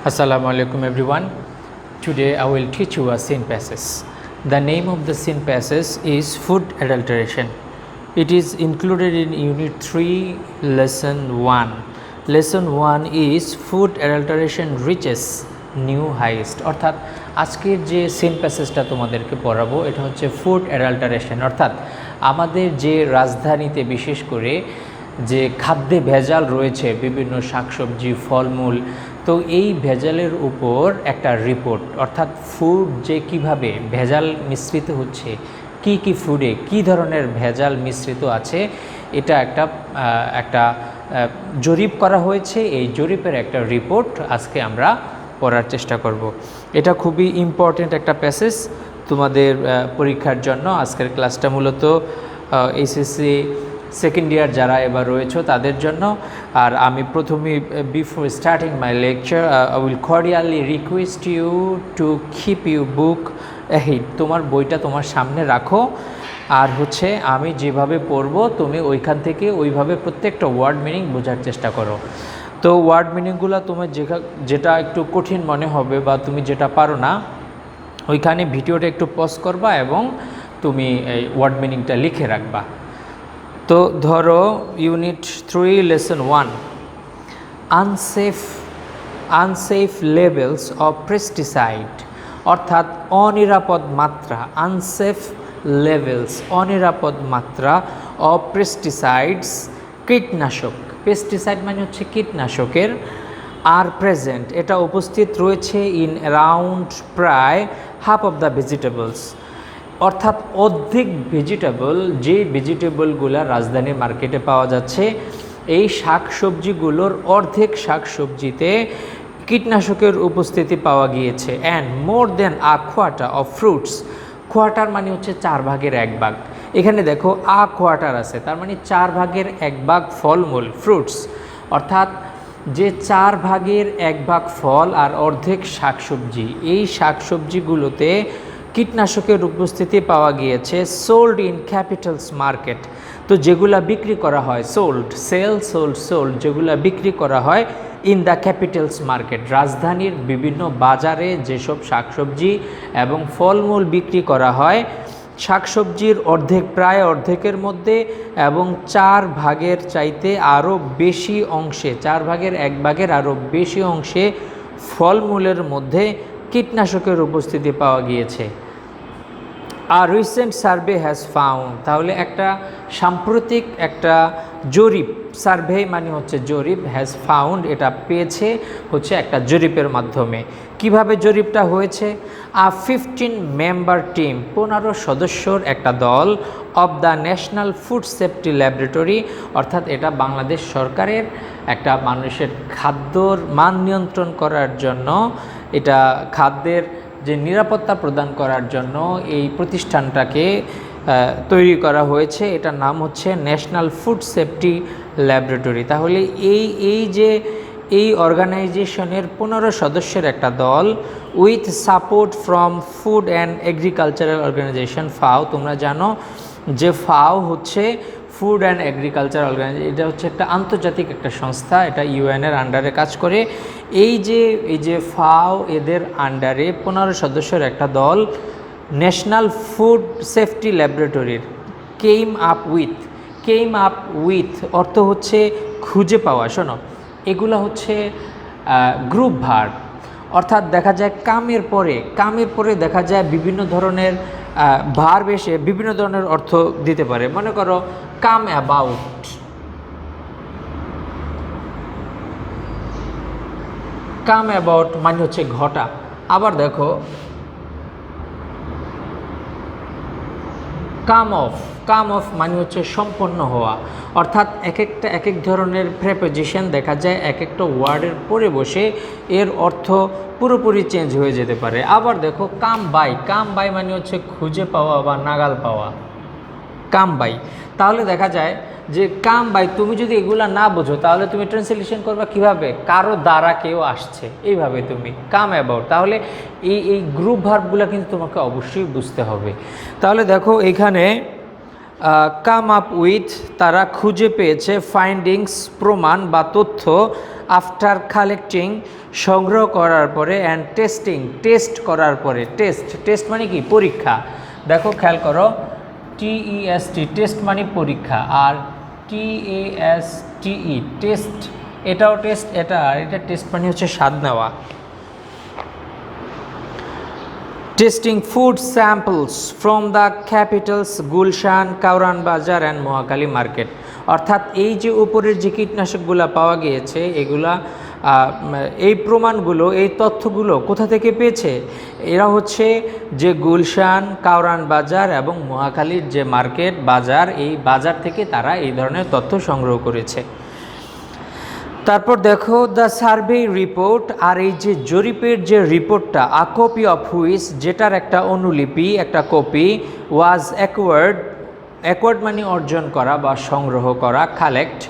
Assalamu alaikum everyone. Today I will teach you a scene passage. The name of the scene passage is food adulteration. It is included in Unit 3, Lesson 1. Lesson 1 is food adulteration reaches new highest. অর্থাৎ আজকের যে scene প্যাসেজটা তোমাদেরকে পড়াবো এটা হচ্ছে food adulteration, অর্থাৎ আমাদের যে রাজধানীতে বিশেষ করে যে খাদ্যে ভেজাল রয়েছে বিভিন্ন শাকসবজি ফলমূল, তো এই ভেজালের উপর একটা রিপোর্ট, অর্থাৎ ফুড যে কিভাবে ভেজাল মিশ্রিত হচ্ছে, কি কি ফুডে কি ধরনের ভেজাল মিশ্রিত আছে, এটা একটা জরিপ করা হয়েছে। এই জরিপের একটা রিপোর্ট আজকে আমরা পড়ার চেষ্টা করব। এটা খুবই ইম্পর্ট্যান্ট একটা প্যাসেজ তোমাদের পরীক্ষার জন্য। আজকের ক্লাসটা মূলত এইচএসসি সেকেন্ড ইয়ার যারা এবার রয়েছে তাদের জন্য। আর আমি প্রথমেই before starting my lecture I will cordially request you to keep you book ahead. তোমার বইটা তোমার সামনে রাখো, আর হচ্ছে আমি যেভাবে পড়বো তুমি ওইখান থেকে ওইভাবে প্রত্যেকটা ওয়ার্ড মিনিং বোঝার চেষ্টা করো। তো ওয়ার্ড মিনিংগুলো তোমার যেটা একটু কঠিন মনে হবে বা তুমি যেটা পারো না, ওইখানে ভিডিওটা একটু পজ করবা এবং তুমি এই ওয়ার্ড মিনিংটা লিখে রাখবা। তো ধরো unit 3 lesson 1, unsafe levels of pesticide, অর্থাৎ অনিরাপদ মাত্রা, আনসেফ লেভেলস অনিরাপদ মাত্রা অফ পেস্টিসাইডস, কীটনাশক, পেস্টিসাইড মানে হচ্ছে কীটনাশকের, আর প্রেজেন্ট এটা উপস্থিত রয়েছে ইন অ্যারাউন্ড প্রায় হাফ অফ দ্য ভেজিটেবলস, অর্থাৎ অর্ধেক ভেজিটেবল, যে ভেজিটেবলগুলো রাজধানীর মার্কেটে পাওয়া যাচ্ছে এই শাকসবজিগুলোর অর্ধেক শাকসবজিতে কীটনাশকের উপস্থিতি পাওয়া গিয়েছে। And more than a quarter of fruits, quarter মানে হচ্ছে 4/1 এখানে দেখো কোয়ার্টার আছে, তার মানে 4/1 ফলমূল, ফ্রুটস, অর্থাৎ যে 4/1 ফল আর অর্ধেক শাকসবজি, এই শাকসবজিগুলোতে কীটনাশকের উপস্থিতি পাওয়া গিয়েছে। সোল্ড ইন ক্যাপিটালস মার্কেট, তো যেগুলা বিক্রি করা হয়, সোল্ড যেগুলা বিক্রি করা হয় ইন দ্য ক্যাপিটালস মার্কেট, রাজধানীর বিভিন্ন বাজারে যেসব শাকসবজি এবং ফলমূল বিক্রি করা হয়, শাকসবজির অর্ধেক, প্রায় অর্ধেকের মধ্যে এবং 4/1 চাইতে আরও বেশি অংশে, 4/1 আরও বেশি অংশে ফলমূলের মধ্যে কীটনাশকের উপস্থিতি পাওয়া গিয়েছে। আর রিসেন্ট সার্ভে হ্যাজ ফাউন্ড, তাহলে একটা সাম্প্রতিক একটা জরিপ, সার্ভে মানে হচ্ছে জরিপ, হ্যাজ ফাউন্ড এটা পেয়েছে হচ্ছে একটা জরিপের মাধ্যমে। কিভাবে জরিপটা হয়েছে? 15 মেম্বার টিম, 15 সদস্যর একটা দল of the national food safety laboratory, অর্থাৎ এটা বাংলাদেশ সরকারের একটা মানুষের খাদ্যর মান নিয়ন্ত্রণ করার জন্য, এটা খাদ্যের যে নিরাপত্তা প্রদান করার জন্য এই প্রতিষ্ঠানটাকে তৈরি করা হয়েছে। এটার নাম হচ্ছে ন্যাশনাল ফুড সেফটি ল্যাবরেটরি। তাহলে এই অর্গানাইজেশনের 15 সদস্যের একটা দল with support from food and agricultural organization, FAO, তোমরা জানো যে ফাও হচ্ছে ফুড অ্যান্ড এগ্রিকালচার অর্গানাইজেশন, এটা হচ্ছে একটা আন্তর্জাতিক একটা সংস্থা, এটা ইউএনের আন্ডারে কাজ করে। এই যে ফাও, এদের আন্ডারে 15 সদস্যের একটা দল ন্যাশনাল ফুড সেফটি ল্যাবরেটরির কেম আপ উইথ অর্থ হচ্ছে খুঁজে পাওয়া। শোনো, এগুলো হচ্ছে গ্রুপ ভার্ব, অর্থাৎ দেখা যায় কামের পরে দেখা যায় বিভিন্ন ধরনের ভার্ব এসে বিভিন্ন ধরনের অর্থ দিতে পারে। মনে করো কাম অ্যাবাউট মানে হচ্ছে ঘটা। আবার দেখো কাম অফ মানে হচ্ছে সম্পন্ন হওয়া, অর্থাৎ এক এক ধরনের প্রেপোজিশন দেখা যায় এক একটা ওয়ার্ডের পরে বসে এর অর্থ পুরোপুরি চেঞ্জ হয়ে যেতে পারে। আবার দেখো কাম বাই মানে হচ্ছে খুঁজে পাওয়া বা নাগাল পাওয়া, কাম বাই। তাহলে দেখা যায় যে কাম বাই, তুমি যদি এগুলা না বোঝো তাহলে তুমি ট্রান্সলেশন করবা কিভাবে? কারো দ্বারা কেউ আসছে, এইভাবে তুমি কাম অ্যাবাউট। তাহলে এই গ্রুপ ভার্বগুলো কিন্তু তোমাকে অবশ্যই বুঝতে হবে। তাহলে দেখো এখানে কাম আপ উইথ, তারা খুঁজে পেয়েছে, ফাইন্ডিংস প্রমাণ বা তথ্য, আফটার কালেক্টিং সংগ্রহ করার পরে, অ্যান্ড টেস্টিং টেস্ট করার পরে। টেস্ট মানে কি? পরীক্ষা। দেখো খেয়াল করো, TEST টেস্ট মানে পরীক্ষা, আর TASTE টেস্ট, এটাও টেস্ট, এটা টেস্ট মানে হচ্ছে স্বাদ নেওয়া। Testing food samples from the Capitals Gulshan, Kawran বাজার অ্যান্ড মহাকালী মার্কেট। অর্থাৎ এই যে উপরের যে কীটনাশকগুলো পাওয়া গিয়েছে, এগুলা এই প্রমাণগুলো, এই তথ্যগুলো কোথা থেকে পেয়েছে? এরা হচ্ছে যে গুলশান, কাউরান বাজার এবং মহাখালীর যে মার্কেট বাজার, এই বাজার থেকে তারা এই ধরনের তথ্য সংগ্রহ করেছে। তারপর দেখো দ্য সার্ভে রিপোর্ট, আর এই যে জরিপের যে রিপোর্টটা, আ কপি অফ হুইচ, যেটার একটা অনুলিপি, একটা কপি, ওয়াজ অ্যাকোয়ার্ড মানে অর্জন করা বা সংগ্রহ করা, কালেক্ট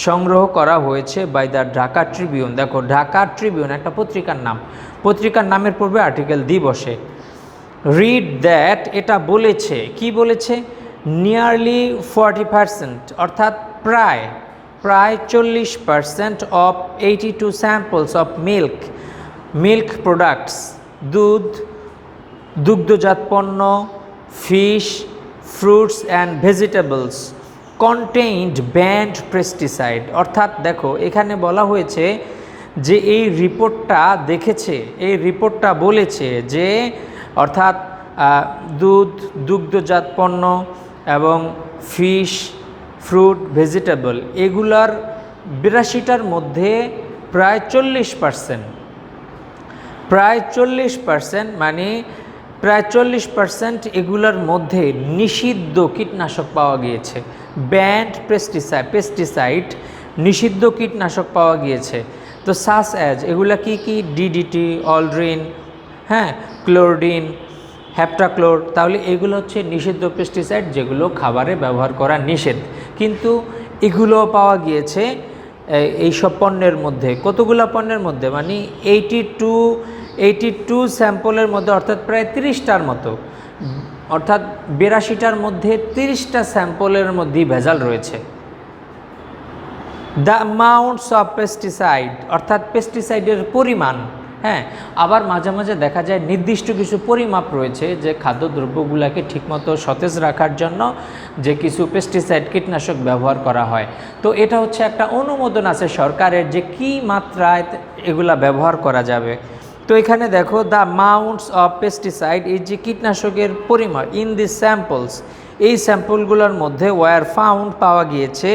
সংগ্রহ করা হয়েছে বাই দ্য ঢাকা ট্রিবিউন। দেখো ঢাকা ট্রিবিউন একটা পত্রিকার নাম, পত্রিকার নামের পূর্বে আর্টিকেল দি বসে। রিড দ্যাট, এটা বলেছে, কি বলেছে? নিয়ারলি 40%, অর্থাৎ প্রায় 40% of 82 samples of milk products, দুগ্ধজাত পণ্য, fish, fruits and vegetables contained band pesticide. অর্থাৎ দেখো এখানে বলা হয়েছে যে এই রিপোর্টটা দেখেছে, এই রিপোর্টটা বলেছে যে অর্থাৎ দুগ্ধজাত পণ্য এবং ফিশ, ফ্রুট, ভেজিটেবল, এগুলার 82টার মধ্যে প্রায় 40%, মানে প্রায় 40% এগুলোর মধ্যে নিষিদ্ধ কীটনাশক পাওয়া গিয়েছে। ব্যান্ড পেস্টিসাইড নিষিদ্ধ কীটনাশক পাওয়া গিয়েছে। তো সাস অ্যাজ, এগুলা কি কি? DDT, অলড্রিন, হ্যাঁ, ক্লোরডিন, হ্যাপটাক্লোর। তাহলে এগুলো হচ্ছে নিষিদ্ধ পেস্টিসাইড, যেগুলো খাবারে ব্যবহার করা নিষেধ, কিন্তু এগুলো পাওয়া গিয়েছে এইসব পণ্যের মধ্যে। কতগুলো পণ্যের মধ্যে? মানে 82 স্যাম্পলের মধ্যে, অর্থাৎ প্রায় 30টার মতো, অর্থাৎ 82টার মধ্যে 30টা স্যাম্পলের মধ্যেই ভেজাল রয়েছে। দ্য অ্যামাউন্টস অফ পেস্টিসাইড, অর্থাৎ পেস্টিসাইডের পরিমাণ, হ্যাঁ, আবার মাঝে মাঝে দেখা যায় নির্দিষ্ট কিছু পরিমাপ রয়েছে যে খাদ্যদ্রব্যগুলোকে ঠিকমতো সতেজ রাখার জন্য যে কিছু পেস্টিসাইড কীটনাশক ব্যবহার করা হয়। তো এটা হচ্ছে একটা অনুমোদন আছে সরকারের যে কি মাত্রায় এগুলা ব্যবহার করা যাবে। তো এখানে দেখো দ্য অ্যামাউন্টস অফ পেস্টিসাইড, এই যে কীটনাশকের পরিমাণ, ইন দিস স্যাম্পলস, এই স্যাম্পলগুলোর মধ্যে ওয়ার ফাউন্ড পাওয়া গিয়েছে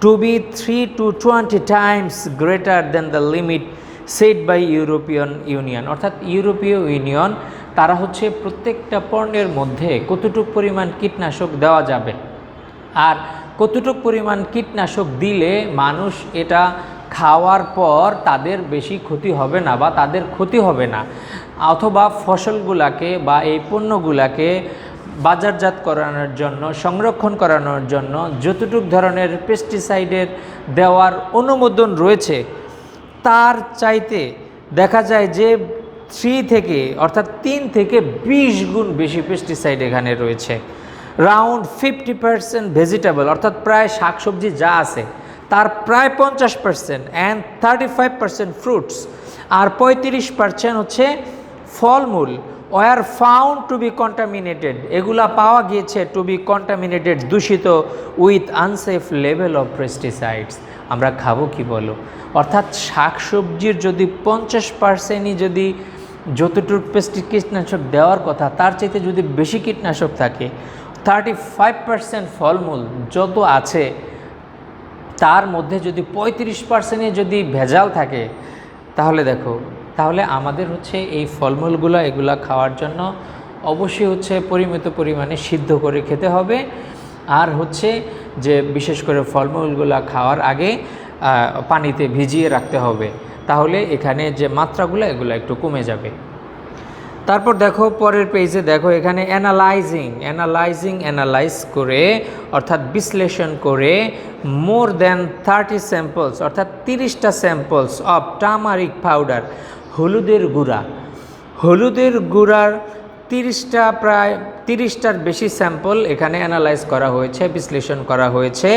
to be 3 to 20 times greater than the limit set by European Union. অর্থাৎ ইউরোপীয় ইউনিয়ন তারা হচ্ছে প্রত্যেকটা পণ্যের মধ্যে কতটুকু পরিমাণ কীটনাশক দেওয়া যাবে আর কতটুকু পরিমাণ কীটনাশক দিলে মানুষ এটা খাওয়ার পর তাদের বেশি ক্ষতি হবে না বা তাদের ক্ষতি হবে না, অথবা ফসলগুলাকে বা এই পণ্যগুলাকে বাজারজাত করানোর জন্য, সংরক্ষণ করানোর জন্য যতটুকু ধরনের পেস্টিসাইডের দেওয়ার অনুমোদন রয়েছে তার চাইতে দেখা যায় যে 3 থেকে অর্থাৎ 3 থেকে 20 গুণ বেশি পেস্টিসাইড এখানে রয়েছে। রাউন্ড 50% ভেজিটেবল, অর্থাৎ প্রায় শাকসবজি যা আছে তার প্রায় 50%, অ্যান্ড 35% ফ্রুটস, আর 35% হচ্ছে ফলমূল, were found to be contaminated, এগুলা পাওয়া গিয়েছে টু বি কন্টামিনেটেড, দূষিত with unsafe level of pesticides. আমরা খাবো কি বলো? অর্থাৎ শাকসবজির যদি 50%ই যদি যতটুকু কীটনাশক দেওয়ার কথা তার চাইতে যদি বেশি কীটনাশক থাকে, 35% ফলমূল যত আছে তার মধ্যে যদি 35%-এ যদি ভেজাল থাকে, তাহলে দেখো, তাহলে আমাদের হচ্ছে এই ফলমূলগুলো এগুলা খাওয়ার জন্য অবশ্যই হচ্ছে পরিমিত পরিমাণে সিদ্ধ করে খেতে হবে, আর হচ্ছে যে বিশেষ করে ফলমূলগুলো খাওয়ার আগে পানিতে ভিজিয়ে রাখতে হবে, তাহলে এখানে যে মাত্রাগুলো এগুলো একটু কমে যাবে। তারপর দেখো পরের পেজে, দেখো এখানে অ্যানালাইজ করে অর্থাৎ বিশ্লেষণ করে মোর দ্যান 30 স্যাম্পলস অর্থাৎ 30টা স্যাম্পলস অফ টার্মারিক পাউডার, হলুদের গুঁড়ার প্রায় 30টার বেশি স্যাম্পল এখানে অ্যানালাইজ করা হয়েছে, বিশ্লেষণ করা হয়েছে।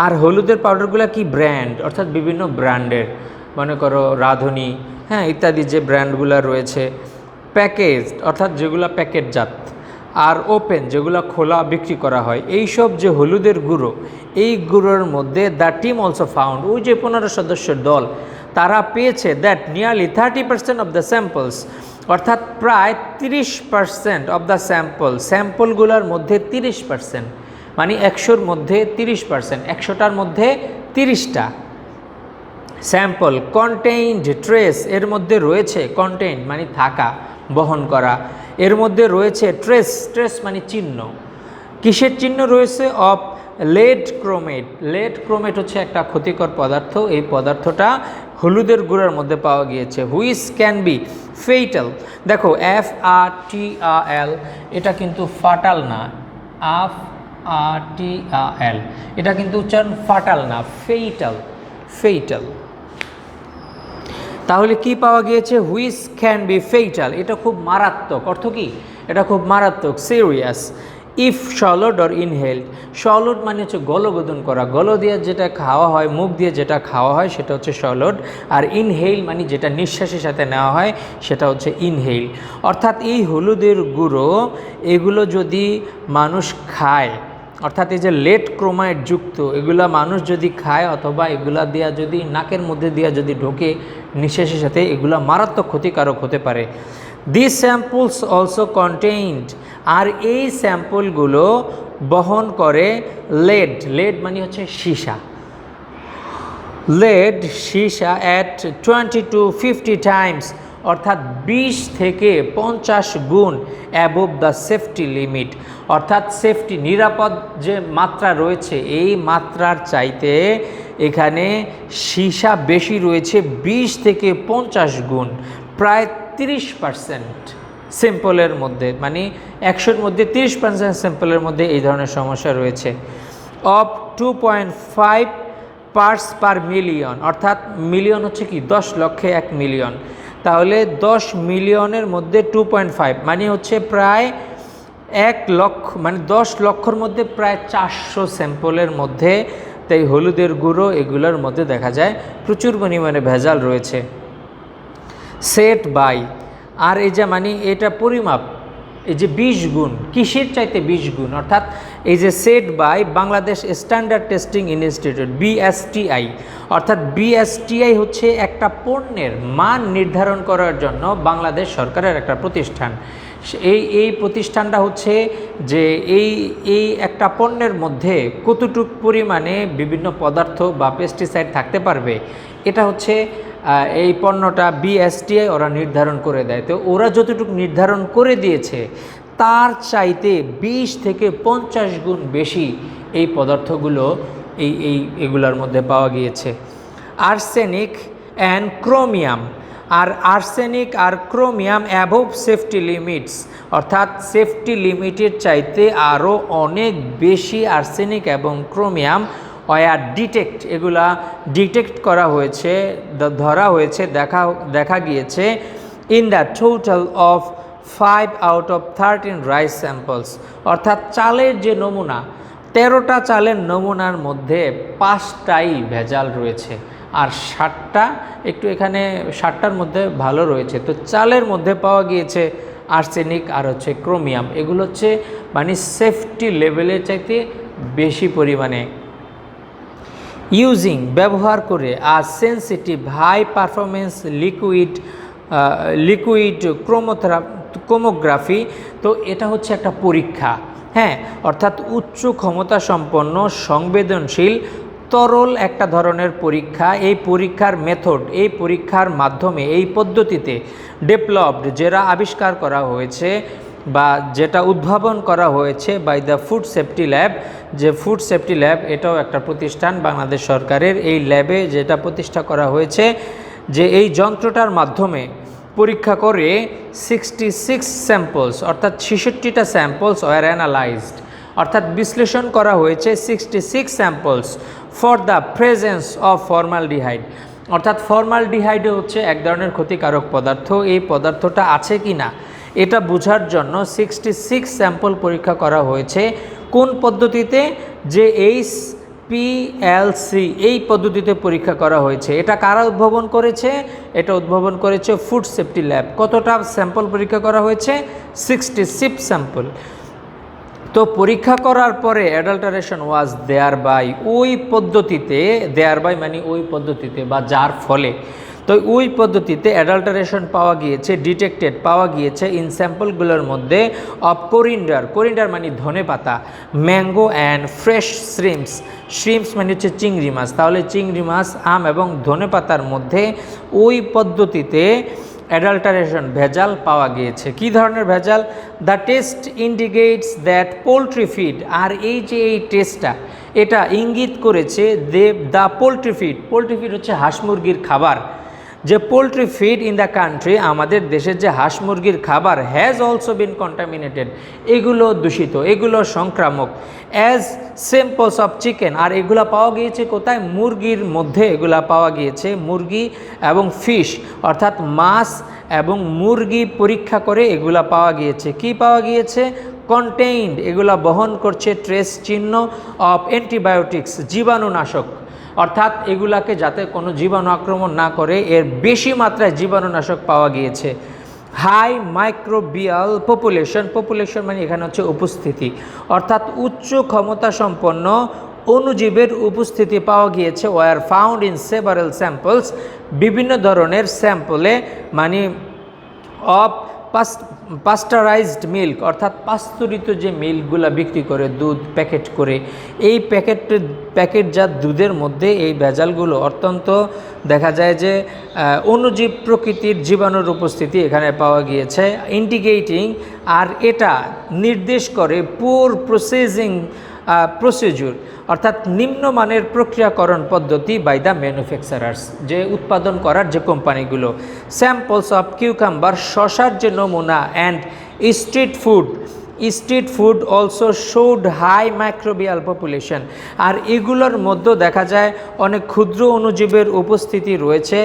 আর হলুদের পাউডারগুলো কি ব্র্যান্ড, অর্থাৎ বিভিন্ন ব্র্যান্ডের, মনে করো রাঁধুনি, হ্যাঁ, ইত্যাদি যে ব্র্যান্ডগুলো রয়েছে। প্যাকেজ অর্থাৎ যেগুলো প্যাকেটজাত, আর ওপেন যেগুলো খোলা বিক্রি করা হয়। এইসব যে হলুদের গুঁড়ো, এই গুঁড়োর মধ্যে দ্য টিম অলসো ফাউন্ড, ওই যে 15 সদস্যের দল, তারা পেয়েছে that nearly 30% of the samples, অর্থাৎ প্রায় 30% অফ দ্য স্যাম্পলগুলোর মধ্যে 30%, মানে 100-র মধ্যে 30%, 100টার মধ্যে 30টা স্যাম্পল কন্টেইনড ট্রেস, এর মধ্যে রয়েছে কন্টেইন মানে থাকা, বহন করা, এর মধ্যে রয়েছে ট্রেস মানে চিহ্ন। কিসের চিহ্ন রয়েছে? Of lead chromate. Lead chromate হচ্ছে একটা ক্ষতিকর পদার্থ, এই পদার্থটা হলুদের গুঁড়োর মধ্যে পাওয়া গিয়েছে। Which can be fatal. দেখো FATAL, এটা কিন্তু ফাটাল না, FATAL, এটা কিন্তু উচ্চারণ ফাটাল না, ফেইটাল। তাহলে কি পাওয়া গিয়েছে? হুইচ ক্যান বি ফেইটাল, এটা খুব মারাত্মক। অর্থ কি? এটা খুব মারাত্মক, serious. If swallowed or inhaled. Swallowed মানে হচ্ছে গলগোদন করা, গল দিয়ে যেটা খাওয়া হয়, মুখ দিয়ে যেটা খাওয়া হয় সেটা হচ্ছে স্বলোড। আর ইনহেইল মানে যেটা নিঃশ্বাসের সাথে নেওয়া হয় সেটা হচ্ছে ইনহেইল। অর্থাৎ এই হলুদের গুঁড়ো এগুলো যদি মানুষ খায়, অর্থাৎ এই যে লেড ক্রোমাইড যুক্ত এগুলা মানুষ যদি খায়, অথবা এগুলা দিয়া যদি নাকের মধ্যে দিয়া যদি ঢোকে নিঃশ্বাসের সাথে, এগুলা মারাত্মক ক্ষতিকারক হতে পারে। দিস স্যাম্পলস অলসো কন্টেইনড, আর এই স্যাম্পলগুলো বহন করে লেড মানে হচ্ছে সীসা, সীসা অ্যাট 20 to 50 টাইমস, অর্থাৎ 20 থেকে 50 গুণ অ্যাবভ দ্য সেফটি লিমিট। অর্থাৎ সেফটি নিরাপদ যে মাত্রা রয়েছে, এই মাত্রার চাইতে এখানে সীসা বেশি রয়েছে 20 থেকে 50 গুণ, প্রায় 30% স্যাম্পলের মধ্যে, মানে 100-র মধ্যে 30% স্যাম্পলের মধ্যে এই ধরনের সমস্যা রয়েছে। অফ 2.5 পার্টস পার মিলিয়ন, অর্থাৎ মিলিয়ন হচ্ছে কি 10 লক্ষে 1 মিলিয়ন, তাহলে 10 মিলিয়নের মধ্যে 2.5 মানে হচ্ছে প্রায় 1 লক্ষ, মানে 10 লক্ষর মধ্যে প্রায় 400 স্যাম্পলের মধ্যে তাই হলুদের গুঁড়ো এগুলোর মধ্যে দেখা যায় প্রচুর পরিমাণে ভেজাল রয়েছে। সেট বাই, আর এই যে মানে এটা পরিমাপ, এই যে 20 গুণ, কিসের চাইতে 20 গুণ, অর্থাৎ এই যে set by Bangladesh standard testing institute, BSTI, অর্থাৎ BSTI হচ্ছে একটা পণ্যের মান নির্ধারণ করার জন্য বাংলাদেশ সরকারের একটা প্রতিষ্ঠান। এই প্রতিষ্ঠানটা হচ্ছে যে এই একটা পণ্যের মধ্যে কতটুক পরিমাণে বিভিন্ন পদার্থ বা পেস্টিসাইড থাকতে পারবে, এটা হচ্ছে এই পণ্যটা BSTI ওরা নির্ধারণ করে দেয়। তো ওরা যতটুকু নির্ধারণ করে দিয়েছে তার চাইতে 20 থেকে 50 গুণ বেশি এই পদার্থগুলো এগুলোর মধ্যে পাওয়া গিয়েছে। আর্সেনিক অ্যান্ড ক্রোমিয়াম, আর আর্সেনিক আর ক্রোমিয়াম অ্যাবভ সেফটি লিমিটস, অর্থাৎ সেফটি লিমিটের চাইতে আরও অনেক বেশি আর্সেনিক এবং ক্রোমিয়াম এগুলা ডিটেক্ট করা হয়েছে, ধরা হয়েছে, দেখা গিয়েছে in the total of 5 out of 13 rice samples, অর্থাৎ চালের যে নমুনা, 13টা চালের নমুনার মধ্যে 5টাই ভেজাল রয়েছে, আর 60টা একটু এখানে 60টার মধ্যে ভালো রয়েছে। তো চালের মধ্যে পাওয়া গিয়েছে আর্সেনিক আর হচ্ছে ক্রোমিয়াম, এগুলো হচ্ছে মানে সেফটি লেভেলের চাইতে বেশি পরিমাণে। ইউজিং ব্যবহার করে আর সেন্সিটিভ হাই পারফরমেন্স লিকুইড ক্রোমোগ্রাফি, তো এটা হচ্ছে একটা পরীক্ষা, হ্যাঁ, অর্থাৎ উচ্চ ক্ষমতা সম্পন্ন সংবেদনশীল তরল একটা ধরনের পরীক্ষা। এই পরীক্ষার মেথড, এই পরীক্ষার মাধ্যমে, এই পদ্ধতিতে ডেভেলপড, যেটা আবিষ্কার করা হয়েছে বা যেটা উদ্ভাবন করা হয়েছে by the food safety lab, যে ফুড সেফটি ল্যাব এটাও একটা প্রতিষ্ঠান বাংলাদেশ সরকারের। এই ল্যাবে যেটা প্রতিষ্ঠা করা হয়েছে, যে এই যন্ত্রটার মাধ্যমে পরীক্ষা করে 66 স্যাম্পলস, অর্থাৎ 66টা স্যাম্পলস ওয়ার অ্যানালাইজড, অর্থাৎ বিশ্লেষণ করা হয়েছে 66 samples for the presence of formaldehyde, অর্থাৎ ফর্মালডিহাইড হচ্ছে এক ধরনের ক্ষতিকারক পদার্থ, এই পদার্থটা আছে কি না এটা বোঝার জন্য 66 স্যাম্পল পরীক্ষা করা হয়েছে। কোন পদ্ধতিতে? যে HPLC এই পদ্ধতিতে পরীক্ষা করা হয়েছে। এটা কারা উদ্ভাবন করেছে? এটা উদ্ভাবন করেছে ফুড সেফটি ল্যাব। কতটা স্যাম্পল পরীক্ষা করা হয়েছে? 66 স্যাম্পল। তো পরীক্ষা করার পরে অ্যাডাল্টারেশন ওয়াজ দেয়ার বাই, ওই পদ্ধতিতে, দেয়ার বাই মানে ওই পদ্ধতিতে বা যার ফলে, তো ওই পদ্ধতিতে অ্যাডাল্টারেশন পাওয়া গিয়েছে, ডিটেক্টেড পাওয়া গিয়েছে ইন স্যাম্পলগুলোর মধ্যে অফ কোরিন্ডার, কোরিন্ডার মানে ধনে পাতা, ম্যাঙ্গো অ্যান্ড ফ্রেশ শ্রিম্পস, শ্রিম্পস মানে হচ্ছে চিংড়ি মাছ, তাহলে চিংড়ি মাছ, আম এবং ধনে পাতার মধ্যে ওই পদ্ধতিতে অ্যাডাল্টারেশন ভেজাল পাওয়া গিয়েছে। কি ধরনের ভেজাল? The test indicates that poultry feed, আর এই যে এই টেস্টটা, এটা ইঙ্গিত করেছে the poultry feed, poultry feed হচ্ছে হাঁস মুরগির খাবার, যে poultry feed in the country, আমাদের দেশের যে হাঁস মুরগির খাবার, হ্যাজ অলসো বিন কন্টামিনেটেড, এগুলো দূষিত, এগুলো সংক্রামক, অ্যাজ স্যাম্পলস অফ চিকেন, আর এগুলা পাওয়া গিয়েছে কোথায়? মুরগির মধ্যে এগুলা পাওয়া গিয়েছে, মুরগি এবং ফিশ, অর্থাৎ মাছ এবং মুরগি পরীক্ষা করে এগুলা পাওয়া গিয়েছে। কি পাওয়া গিয়েছে? কন্টেইনড, এগুলা বহন করছে ট্রেস চিহ্ন অফ অ্যান্টিবায়োটিক্স, জীবাণুনাশক, অর্থাৎ এগুলাকে যাতে কোনো জীবাণু আক্রমণ না করে এর বেশি মাত্রায় জীবাণুনাশক পাওয়া গিয়েছে। হাই মাইক্রোবিয়াল পপুলেশন, পপুলেশন মানে এখানে হচ্ছে উপস্থিতি, অর্থাৎ উচ্চ ক্ষমতা সম্পন্ন অণুজীবের উপস্থিতি পাওয়া গিয়েছে। Were found in several samples, বিভিন্ন ধরনের স্যাম্পলে মানে অফ পাস্টারাইজড মিল্ক, অর্থাৎ পাস্তুরিত যে মিল্কগুলো বিক্রি করে, দুধ প্যাকেট করে, এই প্যাকেটজাত দুধের মধ্যে এই ভেজালগুলো অত্যন্ত দেখা যায় যে অণুজীব প্রকৃতির জীবাণুর উপস্থিতি এখানে পাওয়া গিয়েছে। ইন্ডিকেটিং, আর এটা নির্দেশ করে পুর প্রসেসিং প্রসিডিউর, অর্থাৎ নিম্নমানের প্রক্রিয়াকরণ পদ্ধতি বাই দ্য ম্যানুফ্যাকচারার্স, যে উৎপাদন করার যে কোম্পানিগুলো। স্যাম্পলস অফ কিউকাম্বার, শশার যে নমুনা, and street food also showed high microbial population, আর এগুলোর মধ্যে দেখা যায় অনেক ক্ষুদ্র অণুজীবের উপস্থিতি রয়েছে,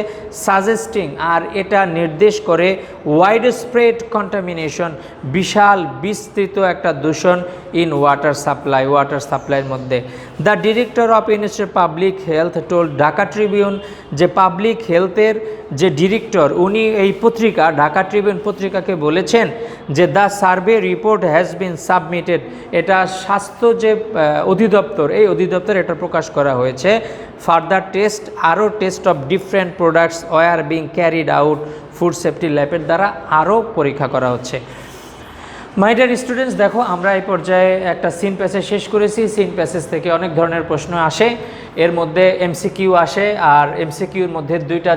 সাজেস্টিং, আর এটা নির্দেশ করে ওয়াইড স্প্রেড কন্টামিনেশন, বিশাল বিস্তৃত একটা দূষণ ইন ওয়াটার সাপ্লাই, ওয়াটার সাপ্লাইয়ের মধ্যে। The director of university public health told Dhaka Tribune, যে পাবলিক হেলথের যে ডিরেক্টর, উনি এই পত্রিকা ঢাকা ট্রিবিউন পত্রিকাকে বলেছেন যে the survey report has been submitted, এটা স্বাস্থ্য যে অধিদপ্তর, এই অধিদপ্তর এটা প্রকাশ করা হয়েছে। ফার্দার টেস্ট, আরও test of different products were being carried out food safety ল্যাবের দ্বারা আরও পরীক্ষা করা হচ্ছে। মাই ডিয়ার স্টুডেন্টস, দেখো আমরা এই পর্যায়ে একটা সিন প্যাসেজ শেষ করেছি। সিন প্যাসেজ থেকে অনেক ধরনের প্রশ্ন আসে, এর মধ্যে এমসিকিউ আসে, আর এমসিকিউর মধ্যে দুইটা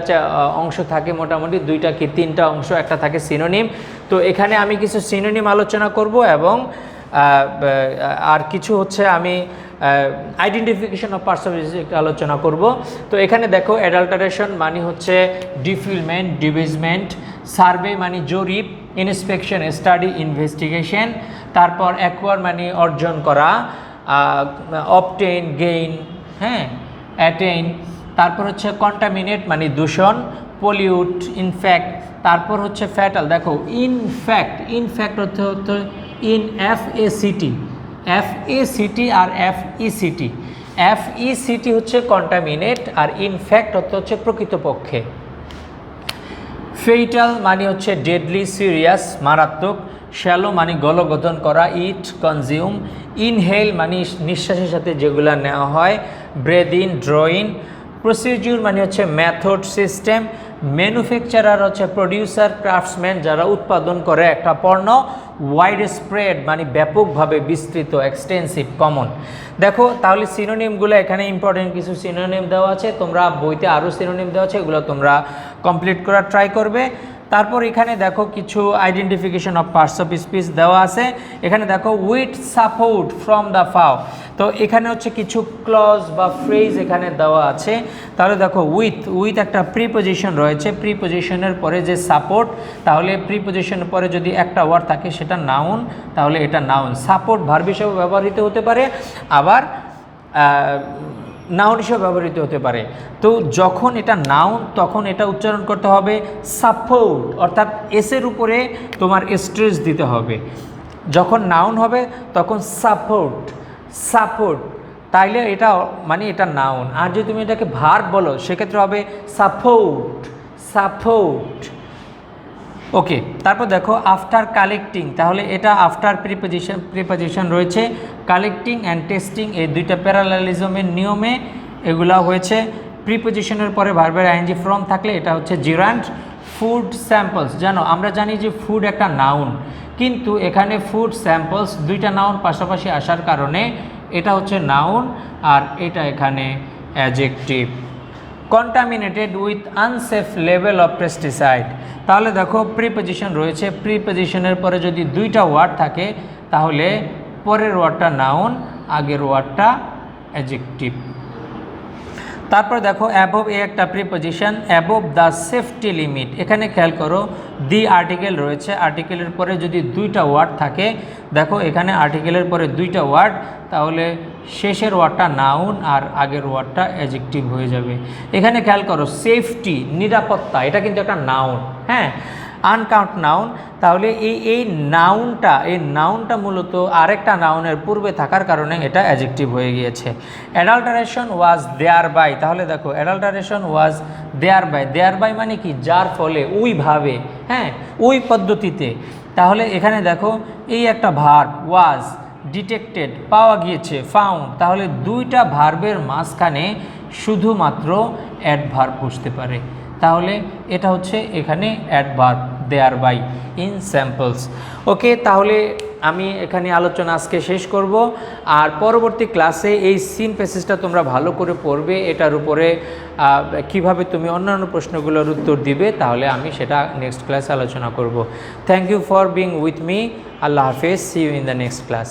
অংশ থাকে, মোটামুটি দুইটা কি তিনটা অংশ, একটা থাকে সিনোনিম। তো এখানে আমি কিছু সিনোনিম আলোচনা করব এবং আর কিছু হচ্ছে আমি identification of parts of speech আলোচনা করব। তো এখানে দেখো, অ্যাডাল্টারেশন মানে হচ্ছে ডিফিলমেন্ট, ডিভিজমেন্ট, সার্ভে মানে জরিপ, ইন্সপেকশন স্টাডি ইনভেস্টিগেশন, তারপর অ্যাকোয়ার মানে অর্জন করা, অবটেইন গেইন, হ্যাঁ, অ্যাটেইন, তারপর হচ্ছে কন্টামিনেট মানে দূষণ, পলিউট, ইনফ্যাক্ট, তারপর হচ্ছে ফ্যাটাল। দেখো ইনফ্যাক্ট অর্থ হচ্ছে ইন FACT, FACT আর FECT। FECT হচ্ছে কন্টামিনেট আর ইনফ্যাক্ট অর্থ হচ্ছে প্রকৃতপক্ষে। ফেইটাল মানে হচ্ছে ডেডলি, সিরিয়াস, মারাত্মক। শ্যালো মানে গলগদন করা, ইট, কনজিউম। ইনহেল মানে নিঃশ্বাসের সাথে যেগুলো নেওয়া হয়, ব্রেথ ইন, ড্রইন। প্রসিডিউর মানে হচ্ছে মেথড, সিস্টেম। ম্যানুফ্যাকচারার হচ্ছে প্রডিউসার, ক্রাফটসম্যান, যারা উৎপাদন করে একটা পণ্য। ওয়াইড স্প্রেড মানে ব্যাপকভাবে বিস্তৃত, এক্সটেন্সিভ, কমন। দেখো তাহলে সিনোনিমগুলো এখানে ইম্পর্টেন্ট কিছু সিনোনিম দেওয়া আছে, তোমরা বইতে আরও সিনোনিম দেওয়া আছে, এগুলো তোমরা কমপ্লিট করার ট্রাই করবে। তারপর এখানে দেখো কিছু identification of parts of speech দেওয়া আছে। এখানে দেখো উইথ সাপোর্ট ফ্রম দ্য ফাও, তো এখানে হচ্ছে কিছু ক্লজ বা ফ্রেজ এখানে দেওয়া আছে। তাহলে দেখো উইথ একটা প্রিপোজিশন রয়েছে, প্রিপোজিশনের পরে যে সাপোর্ট, তাহলে প্রিপোজিশনের পরে যদি একটা ওয়ার্ড থাকে সেটা নাউন, তাহলে এটা নাউন। সাপোর্ট ভার্ব হিসেবে ব্যবহৃত হতে পারে, আবার নাউন হিসেবে ব্যবহৃত হতে পারে। তো যখন এটা নাউন তখন এটা উচ্চারণ করতে হবে সাপোর্ট, অর্থাৎ এসের উপরে তোমার স্ট্রেস দিতে হবে। যখন নাউন হবে তখন সাপোর্ট, সাপোর্ট, তাইলে এটা মানে এটা নাউন। আর যদি তুমি এটাকে ভার্ব বলো সেক্ষেত্রে হবে সাপোর্ট, সাপোর্ট। ওকে, তারপর দেখো আফটার কালেক্টিং, তাহলে এটা আফটার প্রিপোজিশন রয়েছে। কালেক্টিং অ্যান্ড টেস্টিং এই দুইটা প্যারালালিজমের নিয়মে এগুলা হয়েছে। প্রিপোজিশনের পরে ভার্বের আইএনজি ফ্রম থাকলে এটা হচ্ছে জিরান্ড। ফুড স্যাম্পলস, জানো আমরা জানি যে ফুড একটা নাউন, কিন্তু এখানে ফুড স্যাম্পলস দুইটা নাউন পাশাপাশি আসার কারণে এটা হচ্ছে নাউন আর এটা এখানে adjective. Contaminated with unsafe level of pesticide, তাহলে দেখো প্রিপোজিশন রয়েছে, প্রিপোজিশনের পরে যদি দুইটা ওয়ার্ড থাকে তাহলে পরের ওয়ার্ডটা নাউন, আগের ওয়ার্ডটা অ্যাডজেক্টিভ। তারপর দেখো অ্যাবভ এ একটা preposition, above the safety limit, এখানে খেয়াল করো দি আর্টিকেল রয়েছে, আর্টিকেলের পরে যদি দুইটা ওয়ার্ড থাকে, দেখো এখানে আর্টিকেলের পরে দুইটা ওয়ার্ড, তাহলে শেষের ওয়ার্ডটা নাউন আর আগের ওয়ার্ডটা অ্যাডজেক্টিভ হয়ে যাবে। এখানে খেয়াল করো সেফটি, নিরাপত্তা, এটা কিন্তু একটা নাউন, হ্যাঁ, আনকাউন্ট নাউন। তাহলে এই নাউনটা মূলত আরেকটা নাউনের পূর্বে থাকার কারণে এটা অ্যাডজেক্টিভ হয়ে গিয়েছে। অ্যাডাল্টারেশন ওয়াজ দেয়ার বাই, তাহলে দেখো adulteration was thereby, thereby মানে কি, যার ফলে, ওইভাবে, হ্যাঁ, ওই পদ্ধতিতে। তাহলে এখানে দেখো এই একটা ভার্ব ওয়াজ, ডিটেক্টেড পাওয়া গিয়েছে, ফাউন্ড, তাহলে দুইটা ভার্বের মাঝখানে শুধুমাত্র অ্যাডভার্ব বসতে পারে, তাহলে এটা হচ্ছে এখানে adverb there by in samples. Okay, তাহলে আমি এখানে আলোচনা আজকে শেষ করব, আর পরবর্তী ক্লাসে এই সিন প্যাসেজটা তোমরা ভালো করে পড়বে, এটার উপরে কিভাবে তুমি অন্যান্য প্রশ্নগুলোর উত্তর দিবে, তাহলে আমি সেটা নেক্সট ক্লাসে আলোচনা করব। Thank you for being with me. আল্লাহ হাফেজ, see you in the next class.